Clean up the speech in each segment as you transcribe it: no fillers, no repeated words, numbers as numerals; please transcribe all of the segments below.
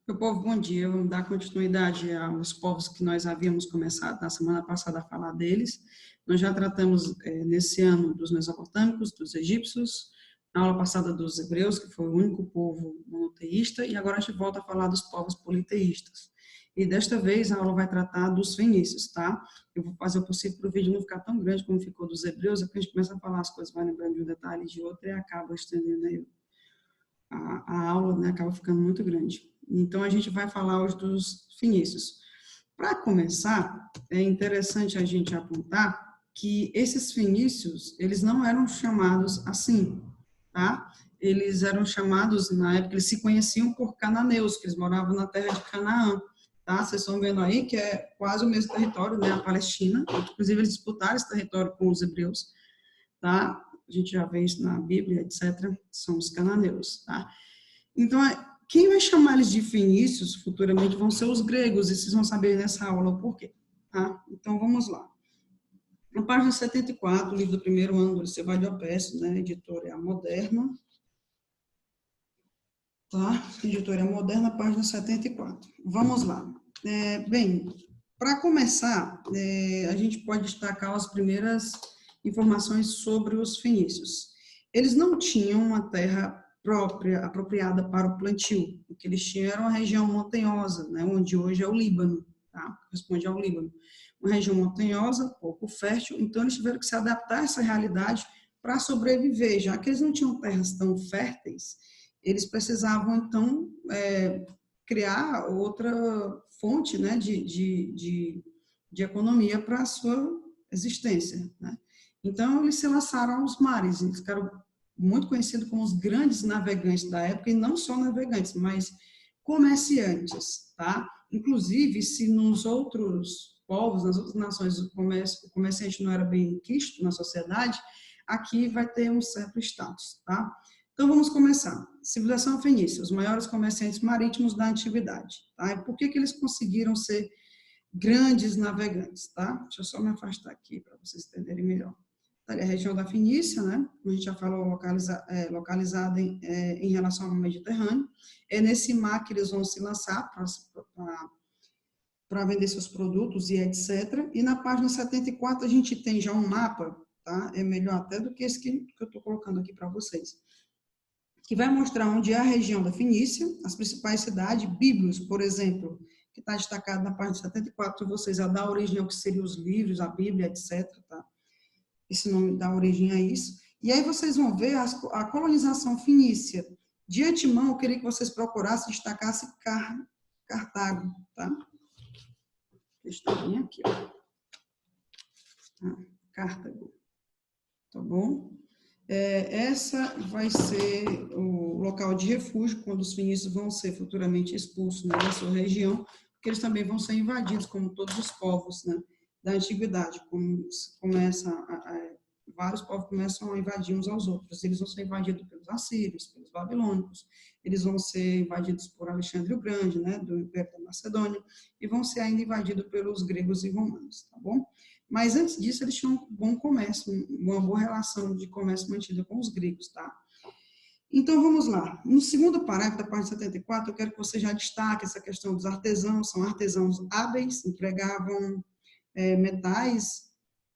Meu povo, bom dia. Vamos dar continuidade aos povos que nós havíamos começado na semana passada a falar deles. Nós já tratamos nesse ano dos mesopotâmicos, dos egípcios, na aula passada dos hebreus, que foi o único povo monoteísta, e agora a gente volta a falar dos povos politeístas. E desta vez a aula vai tratar dos fenícios, tá? Eu vou fazer o possível para o vídeo não ficar tão grande como ficou dos hebreus, é porque a gente começa a falar as coisas, vai lembrando de um detalhe e de outro, e acaba estendendo aí a aula, né, acaba ficando muito grande. Então, a gente vai falar hoje dos fenícios. Para começar, é interessante a gente apontar que esses fenícios, eles não eram chamados assim, tá? Eles eram chamados, na época, eles se conheciam por cananeus, que eles moravam na terra de Canaã, tá? Vocês estão vendo aí que é quase o mesmo território, né, a Palestina, inclusive eles disputaram esse território com os hebreus, tá? A gente já vê isso na Bíblia, etc. São os cananeus, tá? Então, quem vai chamar eles de fenícios futuramente vão ser os gregos, e vocês vão saber nessa aula o porquê, tá? Então, vamos lá. Na página 74, livro do primeiro ano do Liceu Vale do Opécio, né? Editora é a Moderna, tá? Editora é a Moderna, página 74. Vamos lá. Bem, para começar, a gente pode destacar as primeiras informações sobre os fenícios. Eles não tinham uma terra própria, apropriada para o plantio. O que eles tinham era uma região montanhosa, né, onde hoje é o Líbano, tá? Corresponde ao Líbano. Uma região montanhosa, pouco fértil, então eles tiveram que se adaptar a essa realidade para sobreviver, já que eles não tinham terras tão férteis, eles precisavam, então, criar outra fonte, né, de economia para a sua existência, né? Então, eles se lançaram aos mares, eles ficaram muito conhecidos como os grandes navegantes da época, e não só navegantes, mas comerciantes, tá? Inclusive, se nos outros povos, nas outras nações, o comerciante não era bem quisto na sociedade, aqui vai ter um certo status, tá? Então, vamos começar. Civilização fenícia, os maiores comerciantes marítimos da antiguidade, tá? E por que eles conseguiram ser grandes navegantes, tá? Deixa eu só me afastar aqui para vocês entenderem melhor. A região da Fenícia, né? Como a gente já falou, localizada em relação ao Mediterrâneo. É nesse mar que eles vão se lançar para vender seus produtos e etc. E na página 74 a gente tem já um mapa, tá? É melhor até do que esse que eu estou colocando aqui para vocês, que vai mostrar onde é a região da Fenícia, as principais cidades, Bíblios, por exemplo, que está destacado na página 74, vocês a dar origem ao que seriam os livros, a Bíblia, etc. Tá? Esse nome dá origem a isso. E aí vocês vão ver a colonização fenícia. De antemão, eu queria que vocês procurassem, destacassem Cartago, tá? Está bem aqui, ó. Tá? Cartago, tá bom? Essa vai ser o local de refúgio, quando os fenícios vão ser futuramente expulsos, né, da sua região, porque eles também vão ser invadidos, como todos os povos, né, da antiguidade, vários povos começam a invadir uns aos outros. Eles vão ser invadidos pelos assírios, pelos babilônicos, eles vão ser invadidos por Alexandre o Grande, né, do Império da Macedônia, e vão ser ainda invadidos pelos gregos e romanos, tá bom? Mas antes disso, eles tinham um bom comércio, uma boa relação de comércio mantida com os gregos, tá? Então, vamos lá. No segundo parágrafo da página 74, eu quero que você já destaque essa questão dos artesãos. São artesãos hábeis, empregavam metais,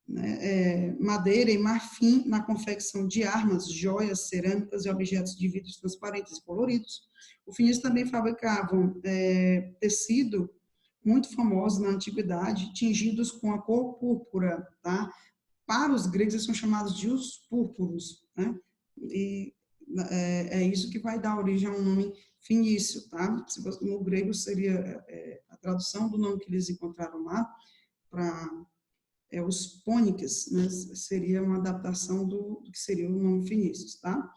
né, madeira e marfim na confecção de armas, joias, cerâmicas e objetos de vidros transparentes e coloridos. Os fenícios também fabricavam tecido, muito famosos na antiguidade, tingidos com a cor púrpura, tá? Para os gregos, eles são chamados de os púrpuros, né? E é isso que vai dar origem ao nome fenício, tá? No grego seria a tradução do nome que eles encontraram lá para os pônicos, né? Seria uma adaptação do que seria o nome fenícios, tá?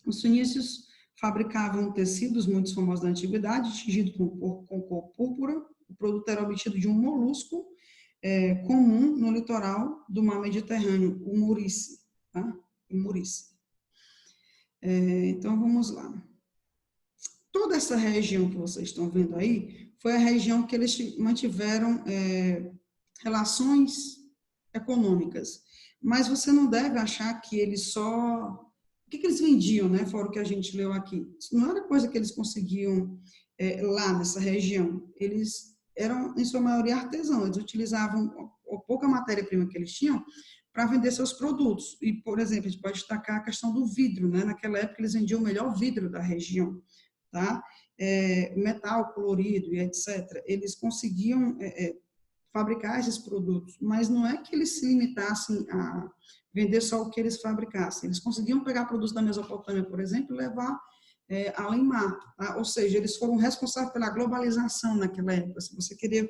Os fenícios fabricavam tecidos muito famosos da antiguidade, tingido com cor púrpura. O produto era obtido de um molusco comum no litoral do mar Mediterrâneo, o murici, tá? O murici. Então, vamos lá. Toda essa região que vocês estão vendo aí foi a região que eles mantiveram relações econômicas. Mas você não deve achar que eles só o que eles vendiam, né, fora o que a gente leu aqui? Isso não era coisa que eles conseguiam lá nessa região. Eles eram, em sua maioria, artesãos. Eles utilizavam a pouca matéria-prima que eles tinham para vender seus produtos. E, por exemplo, a gente pode destacar a questão do vidro, né? Naquela época, eles vendiam o melhor vidro da região, tá? Metal colorido e etc. Eles conseguiam fabricar esses produtos, mas não é que eles se limitassem a vender só o que eles fabricassem. Eles conseguiam pegar produtos da Mesopotâmia, por exemplo, e levar além mar, tá? Ou seja, eles foram responsáveis pela globalização naquela época. Se você queria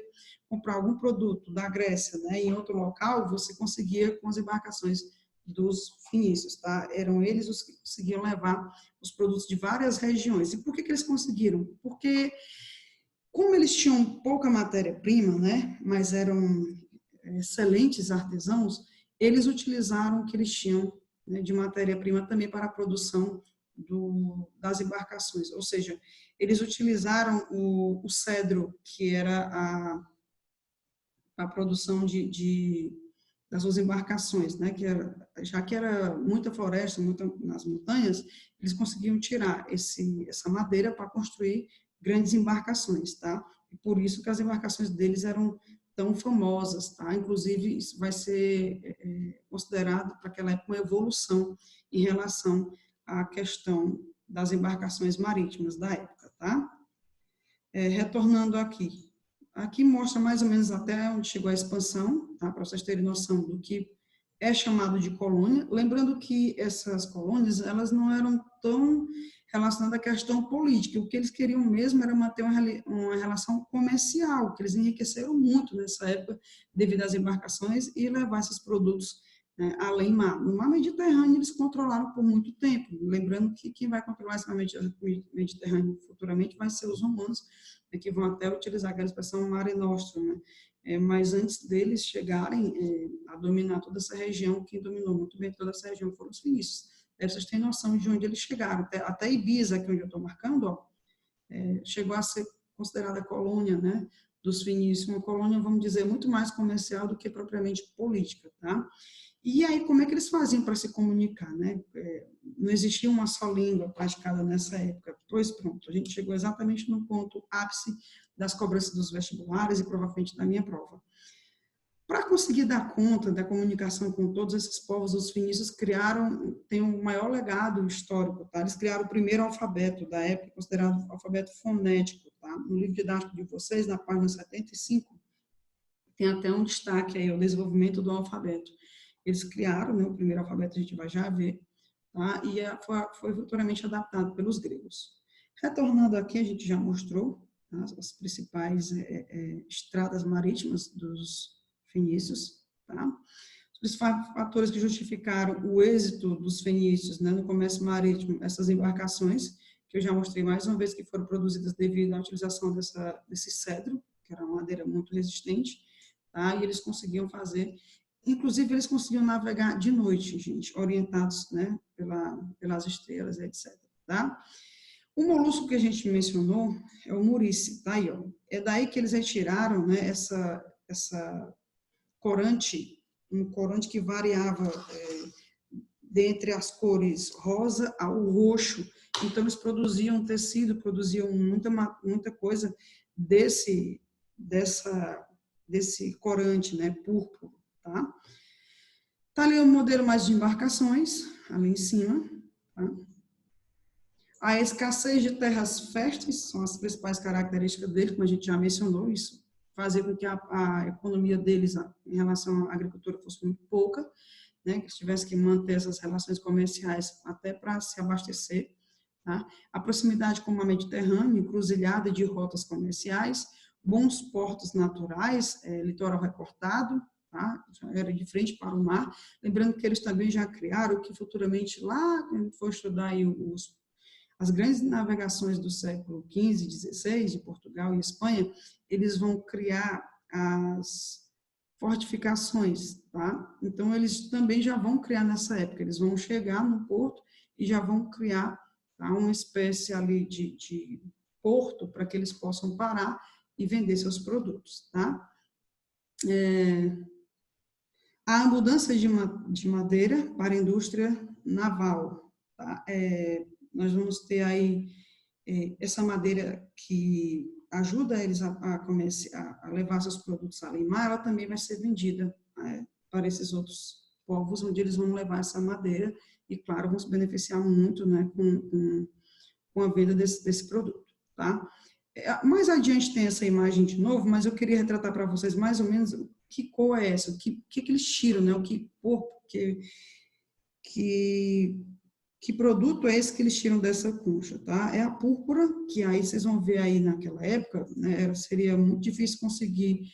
comprar algum produto da Grécia, né, em outro local, você conseguia com as embarcações dos fenícios, tá? Eram eles os que conseguiam levar os produtos de várias regiões. E por que eles conseguiram? Porque como eles tinham pouca matéria-prima, né, mas eram excelentes artesãos, eles utilizaram o que eles tinham, né, de matéria-prima também para a produção das embarcações. Ou seja, eles utilizaram o cedro, que era a produção das suas embarcações, né, já que era muita floresta, nas montanhas, eles conseguiam tirar essa madeira para construir grandes embarcações, tá? E por isso que as embarcações deles eram tão famosas, tá? Inclusive, isso vai ser considerado para aquela época uma evolução em relação à questão das embarcações marítimas da época, tá? Retornando aqui mostra mais ou menos até onde chegou a expansão, tá? Para vocês terem noção do que é chamado de colônia. Lembrando que essas colônias, elas não eram tão relacionadas à questão política. O que eles queriam mesmo era manter uma relação comercial, que eles enriqueceram muito nessa época devido às embarcações e levar esses produtos além mar. No mar Mediterrâneo, eles controlaram por muito tempo. Lembrando que quem vai controlar esse mar Mediterrâneo futuramente vai ser os romanos, que vão até utilizar aquela expressão Mare Nostrum, né? Mas antes deles chegarem a dominar toda essa região, quem dominou muito bem toda essa região foram os fenícios. Vocês têm noção de onde eles chegaram. Até Ibiza, aqui onde eu estou marcando, ó, chegou a ser considerada colônia, né, dos fenícios, uma colônia, vamos dizer, muito mais comercial do que propriamente política, tá? E aí, como é que eles faziam para se comunicar, né? Não existia uma só língua praticada nessa época. Pois pronto, a gente chegou exatamente no ponto ápice das cobranças dos vestibulares e provavelmente da minha prova. Para conseguir dar conta da comunicação com todos esses povos, os fenícios tem um maior legado histórico, tá? Eles criaram o primeiro alfabeto da época, considerado alfabeto fonético, tá? No livro didático de vocês, na página 75, tem até um destaque aí, o desenvolvimento do alfabeto. Eles criaram, né, o primeiro alfabeto, a gente vai já ver, tá? E foi futuramente adaptado pelos gregos. Retornando aqui, a gente já mostrou, tá, as principais estradas marítimas dos fenícios, tá? Os fatores que justificaram o êxito dos fenícios, né, no comércio marítimo, essas embarcações, que eu já mostrei mais uma vez, que foram produzidas devido à utilização desse cedro, que era uma madeira muito resistente, tá? E eles conseguiam fazer, inclusive eles conseguiam navegar de noite, gente, orientados, né, pelas estrelas, etc, tá? O molusco que a gente mencionou é o murici, tá aí, ó. É daí que eles retiraram, né, essa corante, um corante que variava dentre as cores rosa ao roxo. Então, eles produziam tecido, produziam muita coisa desse corante, né, púrpura, tá? Tá ali o modelo mais de embarcações, ali em cima, tá? A escassez de terras férteis são as principais características dele, como a gente já mencionou, isso fazia com que a economia deles em relação à agricultura fosse muito pouca, né, que eles tivessem que manter essas relações comerciais até para se abastecer, tá? A proximidade com o mar Mediterrâneo, encruzilhada de rotas comerciais, bons portos naturais, litoral recortado, tá? Era de frente para o mar. Lembrando que eles também já criaram que futuramente, lá, quando for estudar aí as grandes navegações do século XV e XVI, de Portugal e Espanha, eles vão criar as fortificações, tá? Então, eles também já vão criar nessa época, eles vão chegar no porto e já vão criar, tá, uma espécie ali de porto para que eles possam parar e vender seus produtos, tá? A abundância de madeira para a indústria naval, tá? Nós vamos ter aí essa madeira que ajuda eles a levar seus produtos além mar, ela também vai ser vendida para esses outros povos, onde eles vão levar essa madeira e, claro, vão se beneficiar muito, né, com a venda desse produto, tá? Mais adiante tem essa imagem de novo, mas eu queria retratar para vocês mais ou menos que cor é essa, o que eles tiram, né, que produto é esse que eles tiram dessa concha, tá? É a púrpura, que aí vocês vão ver aí naquela época, né, seria muito difícil conseguir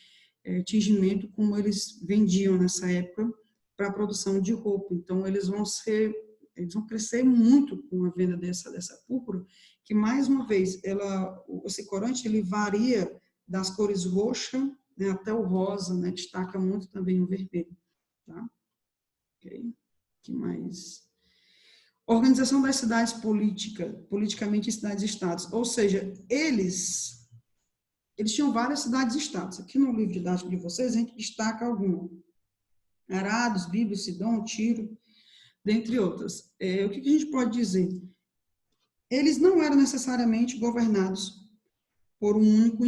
tingimento como eles vendiam nessa época para a produção de roupa. Então, eles vão crescer muito com a venda dessa púrpura, que, mais uma vez, esse corante ele varia das cores roxa, né, até o rosa, né, destaca muito também o vermelho. Tá? Ok? Que mais? Organização das cidades politicamente em cidades-estados. Ou seja, eles tinham várias cidades-estados. Aqui no livro didático de vocês, a gente destaca algumas. Arados, Bíblia, Sidom, Tiro, dentre outras. O que a gente pode dizer? Eles não eram necessariamente governados por um único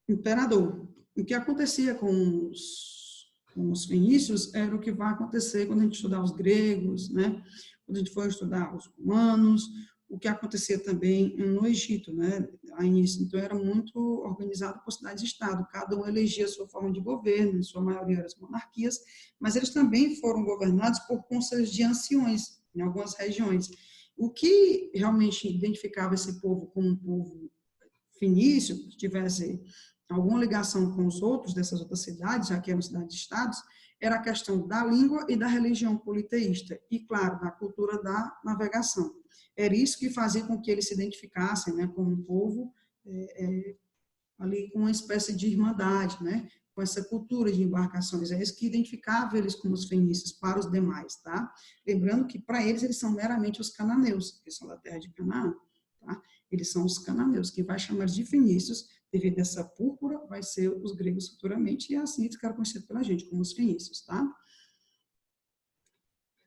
imperador. O que acontecia com os fenícios era o que vai acontecer quando a gente estudar os gregos, né? Quando a gente for estudar os romanos, o que acontecia também no Egito, né? A início, então era muito organizado por cidades-estado, cada um elegia a sua forma de governo, em sua maioria eram as monarquias, mas eles também foram governados por conselhos de anciões em algumas regiões. O que realmente identificava esse povo como um povo fenício, que tivesse alguma ligação com os outros dessas outras cidades, já que eram cidades-estados, era a questão da língua e da religião politeísta, e, claro, da cultura da navegação. Era isso que fazia com que eles se identificassem, né, como um povo ali com uma espécie de irmandade, né, com essa cultura de embarcações. É isso que identificava eles como os fenícios para os demais, tá? Lembrando que para eles são meramente os cananeus, que são da terra de Canaã, tá? Eles são os cananeus. Quem vai chamar de fenícios, devido a essa púrpura, vai ser os gregos futuramente, e assim eles ficaram conhecidos pela gente como os fenícios, tá?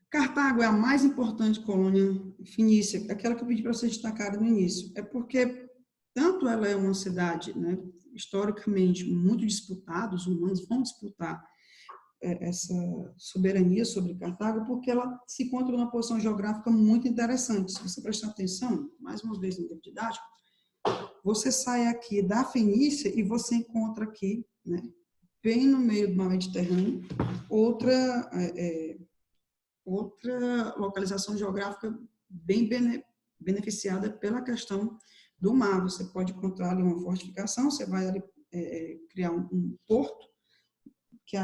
Cartago é a mais importante colônia fenícia, aquela que eu pedi para vocês destacarem no início. É porque tanto ela é uma cidade, né, historicamente muito disputada, os romanos vão disputar essa soberania sobre Cartago, porque ela se encontra numa posição geográfica muito interessante. Se você prestar atenção, mais uma vez no livro didático, você sai aqui da Fenícia e você encontra aqui, né, bem no meio do mar Mediterrâneo, outra localização geográfica bem beneficiada pela questão do mar. Você pode encontrar ali uma fortificação, você vai ali, criar um porto que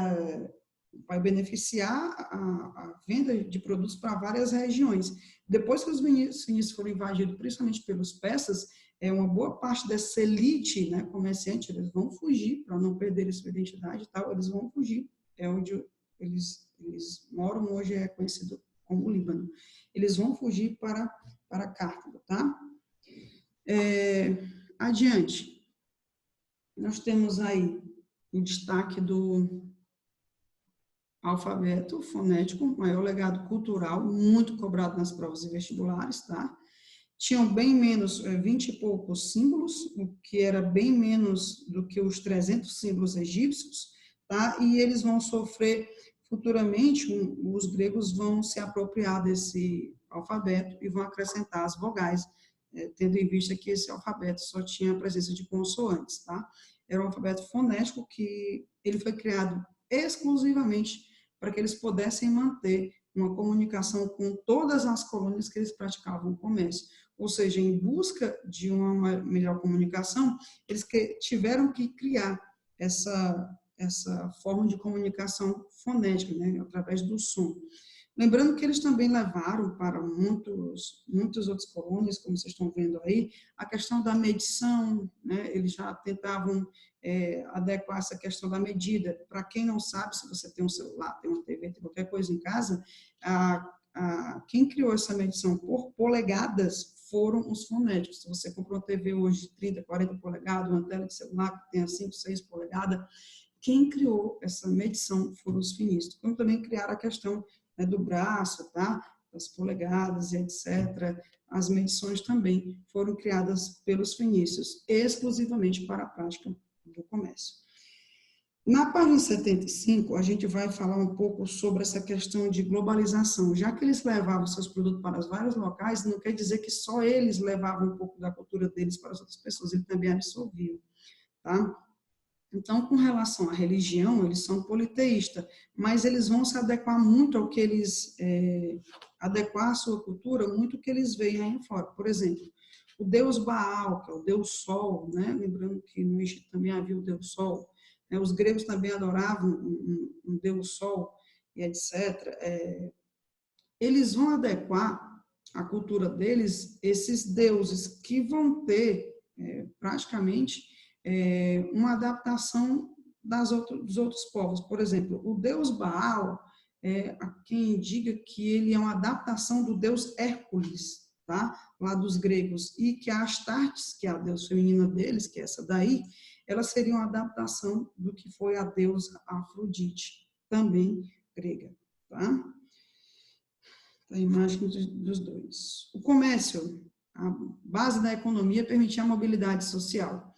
vai beneficiar a venda de produtos para várias regiões. Depois que os fenícios foram invadidos, principalmente pelos persas, uma boa parte dessa elite, né, comerciante, eles vão fugir para não perder sua identidade e tal, eles vão fugir. É onde eles moram, hoje é conhecido como Líbano. Eles vão fugir para Cartago, tá? Adiante. Nós temos aí o destaque do alfabeto fonético, maior legado cultural, muito cobrado nas provas e vestibulares, tá? Tinham bem menos, 20 e poucos símbolos, o que era bem menos do que os 300 símbolos egípcios, tá? E eles vão sofrer futuramente, os gregos vão se apropriar desse alfabeto e vão acrescentar as vogais, tendo em vista que esse alfabeto só tinha a presença de consoantes, tá? Era um alfabeto fonético que ele foi criado exclusivamente para que eles pudessem manter uma comunicação com todas as colônias que eles praticavam o comércio. Ou seja, em busca de uma melhor comunicação, eles tiveram que criar essa forma de comunicação fonética, né, através do som. Lembrando que eles também levaram para muitas outras colônias, como vocês estão vendo aí, a questão da medição, né, eles já tentavam adequar essa questão da medida. Para quem não sabe, se você tem um celular, tem uma TV, tem qualquer coisa em casa, quem criou essa medição por polegadas foram os fonéticos. Se você comprou uma TV hoje de 30, 40 polegadas, uma tela de celular que tenha 5, 6 polegadas, quem criou essa medição foram os fenícios. Como também criaram a questão, né, do braço, tá? das polegadas, etc., as medições também foram criadas pelos fenícios, exclusivamente para a prática do comércio. Na página 75, a gente vai falar um pouco sobre essa questão de globalização. Já que eles levavam seus produtos para os vários locais, não quer dizer que só eles levavam um pouco da cultura deles para as outras pessoas, eles também absorviam, tá? Então, com relação à religião, eles são politeístas, mas eles vão se adequar muito ao que eles, adequar a sua cultura, muito ao que eles veem aí fora. Por exemplo, o deus Baal, que é o deus Sol, né? Lembrando que no Egito também havia o deus Sol, né? Os gregos também adoravam um deus Sol, e etc. Eles vão adequar a cultura deles, esses deuses que vão ter praticamente uma adaptação dos outros povos. Por exemplo, o deus Baal, há quem diga que ele é uma adaptação do deus Hércules, tá? Lá dos gregos, e que a Astartes, que é a deusa feminina deles, que é essa daí, ela seria uma adaptação do que foi a deusa Afrodite, também grega, tá? A imagem dos dois. O comércio, a base da economia, permitia a mobilidade social.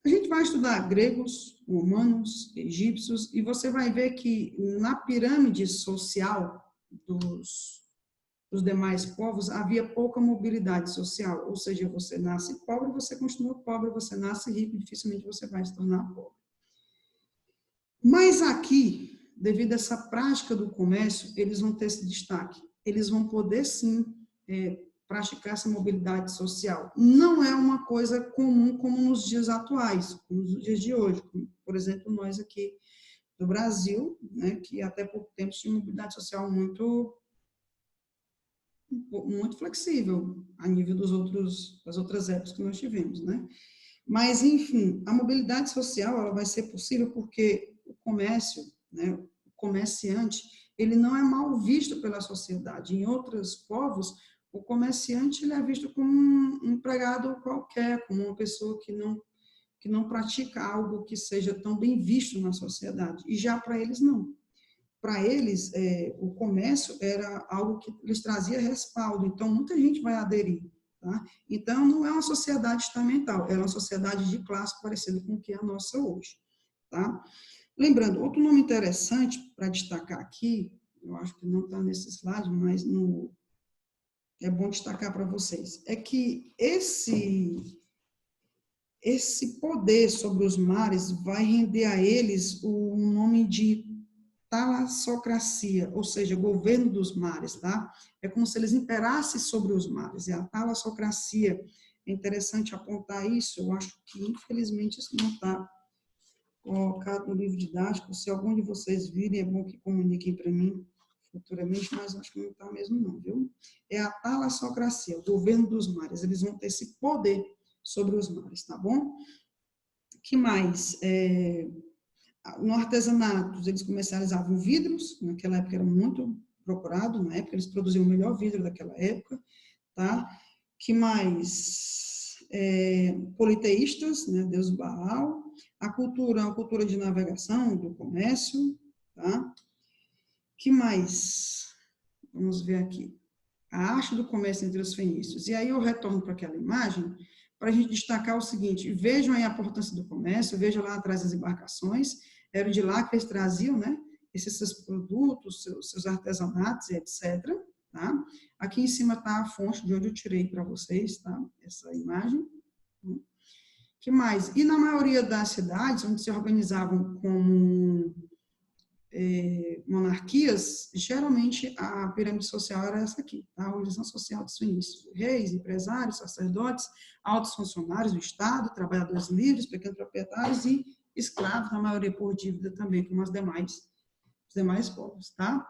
A gente vai estudar gregos, romanos, egípcios, e você vai ver que na pirâmide social dos demais povos havia pouca mobilidade social, ou seja, você nasce pobre, você continua pobre, você nasce rico, dificilmente você vai se tornar pobre. Mas aqui, devido a essa prática do comércio, eles vão ter esse destaque. Eles vão poder, sim, praticar essa mobilidade social. Não é uma coisa comum como nos dias atuais, como nos dias de hoje. Como, por exemplo, nós aqui do Brasil, né, que até pouco tempo tinha mobilidade social muito flexível a nível das outras épocas que nós tivemos, né? Mas, enfim, a mobilidade social ela vai ser possível porque o comércio, né, o comerciante, ele não é mal visto pela sociedade. Em outros povos, o comerciante ele é visto como um empregado qualquer, como uma pessoa que não pratica algo que seja tão bem visto na sociedade. E já para eles, não. Para eles, o comércio era algo que lhes trazia respaldo, então muita gente vai aderir. Tá? Então, não é uma sociedade estamental, é uma sociedade de classe parecida com o que é a nossa hoje. Tá? Lembrando, outro nome interessante para destacar aqui, eu acho que não está nesse slide, mas é bom destacar para vocês, é que esse poder sobre os mares vai render a eles o nome de talassocracia, ou seja, governo dos mares, tá? É como se eles imperassem sobre os mares, é a talassocracia. É interessante apontar isso, eu acho que, infelizmente, isso não está colocado no livro didático. Se algum de vocês virem, é bom que comuniquem para mim futuramente, mas acho que não está mesmo não, viu? É a talassocracia, o governo dos mares, eles vão ter esse poder sobre os mares, tá bom? Que mais? No artesanato, eles comercializavam vidros, naquela época era muito procurado, na época eles produziam o melhor vidro daquela época, tá? Que mais? Politeístas, né? Deus Baal, a cultura de navegação, do comércio, tá? Que mais? Vamos ver aqui. A arte do comércio entre os fenícios. E aí eu retorno para aquela imagem para a gente destacar o seguinte, vejam aí a importância do comércio, vejam lá atrás das embarcações, era de lá que eles traziam, né, esses seus produtos, seus artesanatos, etc. Tá? Aqui em cima está a fonte de onde eu tirei para vocês, tá? Essa imagem. Que mais? E na maioria das cidades, onde se organizavam como monarquias, geralmente a pirâmide social era essa aqui, tá? A organização social dos fenícios, reis, empresários, sacerdotes, altos funcionários do Estado, trabalhadores livres, pequenos proprietários e escravos, na maioria por dívida também, como os demais povos, tá?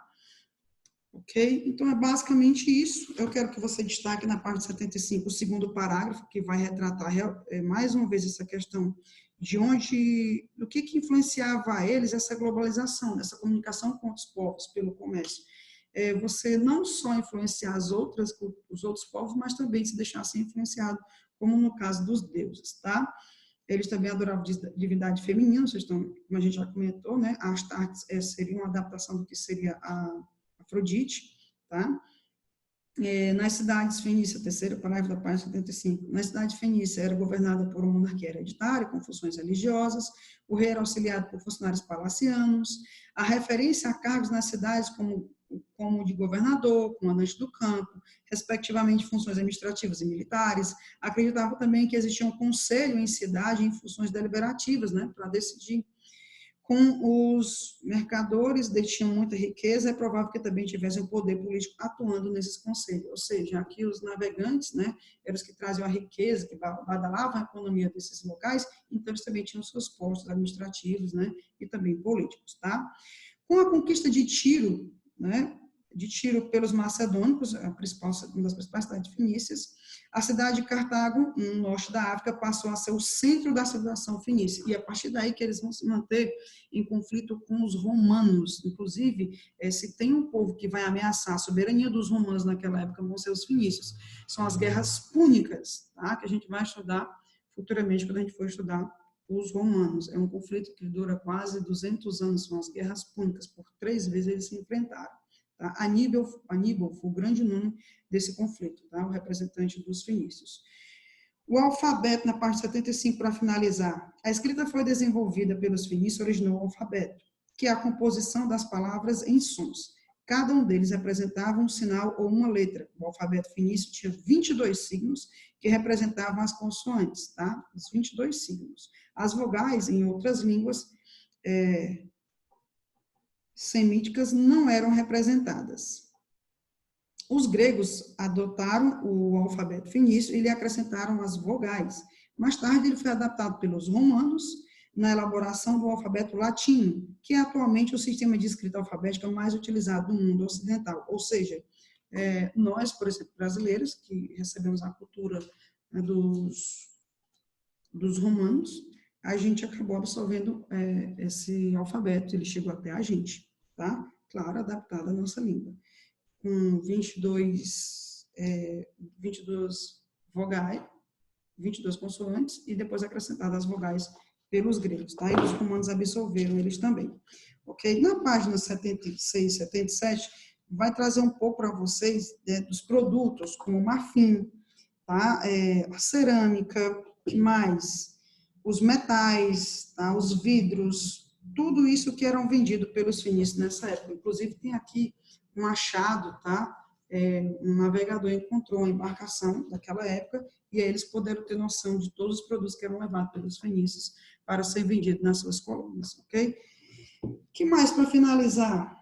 Ok? Então, é basicamente isso. Eu quero que você destaque na parte 75 o segundo parágrafo, que vai retratar mais uma vez essa questão do que influenciava eles essa globalização, essa comunicação com os povos pelo comércio. Você não só influenciar os outros povos, mas também se deixar ser influenciado, como no caso dos deuses, tá? Eles também adoravam divindade feminina, como a gente já comentou, né? A Astartes seria uma adaptação do que seria a Afrodite, tá? Nas cidades fenícias, terceiro parágrafo da página 75, na cidade fenícia era governada por uma monarquia hereditária, com funções religiosas, o rei era auxiliado por funcionários palacianos, a referência a cargos nas cidades como de governador, comandante do campo, respectivamente funções administrativas e militares, acreditava também que existia um conselho em cidade em funções deliberativas, né, para decidir. Com os mercadores, detinham muita riqueza, é provável que também tivessem o poder político atuando nesses conselhos, ou seja, aqui os navegantes, né, eram os que traziam a riqueza, que badalavam a economia desses locais, então eles também tinham seus postos administrativos, né, e também políticos, tá? Com a conquista de Tiro, né, de Tiro pelos macedônicos, uma das principais cidades fenícias, a cidade de Cartago, no norte da África, passou a ser o centro da civilização fenícia. E a partir daí que eles vão se manter em conflito com os romanos. Inclusive, se tem um povo que vai ameaçar a soberania dos romanos naquela época, vão ser os fenícios. São as guerras púnicas, tá? Que a gente vai estudar futuramente, quando a gente for estudar os romanos. É um conflito que dura quase 200 anos, são as guerras púnicas. Por 3 vezes eles se enfrentaram. Tá? Aníbal foi o grande nome desse conflito, tá? O representante dos fenícios. O alfabeto, na parte 75, para finalizar. A escrita foi desenvolvida pelos fenícios, originou o alfabeto, que é a composição das palavras em sons. Cada um deles representava um sinal ou uma letra. O alfabeto fenício tinha 22 signos que representavam as consoantes, tá? Os 22 signos. As vogais, em outras línguas semíticas, não eram representadas. Os gregos adotaram o alfabeto fenício e lhe acrescentaram as vogais. Mais tarde, ele foi adaptado pelos romanos na elaboração do alfabeto latino, que é atualmente o sistema de escrita alfabética mais utilizado no mundo ocidental. Ou seja, nós, por exemplo, brasileiros, que recebemos a cultura, né, dos romanos, a gente acabou absorvendo esse alfabeto, ele chegou até a gente, tá? Claro, adaptado à nossa língua. Com 22 vogais, 22 consoantes, e depois acrescentadas as vogais pelos gregos, tá? E os romanos absorveram eles também. Ok? Na página 76, 77, vai trazer um pouco para vocês dos produtos, como o marfim, tá? A cerâmica, que mais? Os metais, tá? Os vidros, tudo isso que eram vendido pelos fenícios nessa época. Inclusive, tem aqui um achado, tá? Um navegador encontrou uma embarcação daquela época e aí eles puderam ter noção de todos os produtos que eram levados pelos fenícios para ser vendidos nas suas colônias, ok? Que mais para finalizar?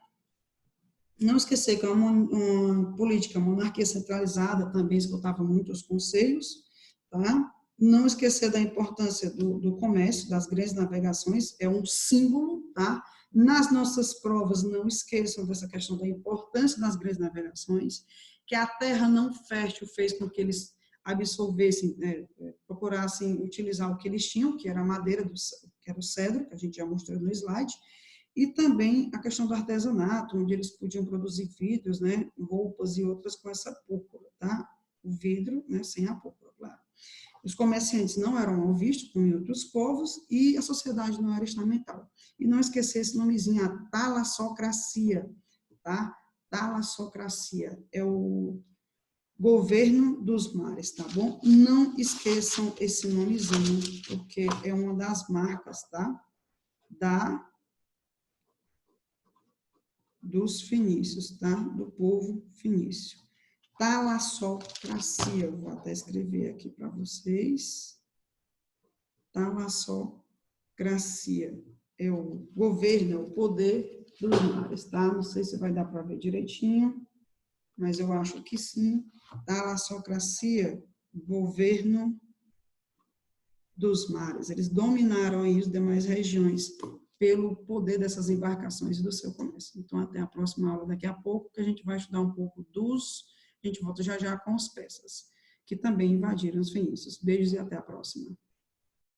Não esquecer que é uma política, monarquia centralizada, também escutava muito os conselhos, tá? Não esquecer da importância do comércio, das grandes navegações, é um símbolo, tá? Nas nossas provas, não esqueçam dessa questão da importância das grandes navegações, que a terra não fértil fez com que eles absorvessem, procurassem utilizar o que eles tinham, que era a madeira, que era o cedro, que a gente já mostrou no slide, e também a questão do artesanato, onde eles podiam produzir vidros, né, roupas e outras com essa púrpura, tá? O vidro, né, sem a púrpura, claro. Os comerciantes não eram mal vistos, como em outros povos, e a sociedade não era estamental. E não esquecer esse nomezinho, a talassocracia, tá? Talassocracia é o governo dos mares, tá bom? Não esqueçam esse nomezinho, porque é uma das marcas, tá? Dos fenícios, tá? Do povo fenício. Talassocracia, vou até escrever aqui para vocês. Talassocracia é o governo, é o poder dos mares, tá? Não sei se vai dar para ver direitinho, mas eu acho que sim. Talassocracia, governo dos mares. Eles dominaram aí as demais regiões pelo poder dessas embarcações e do seu comércio. Então, até a próxima aula daqui a pouco, que a gente vai estudar um pouco a gente volta já já com as peças, que também invadiram os fenícios. Beijos e até a próxima.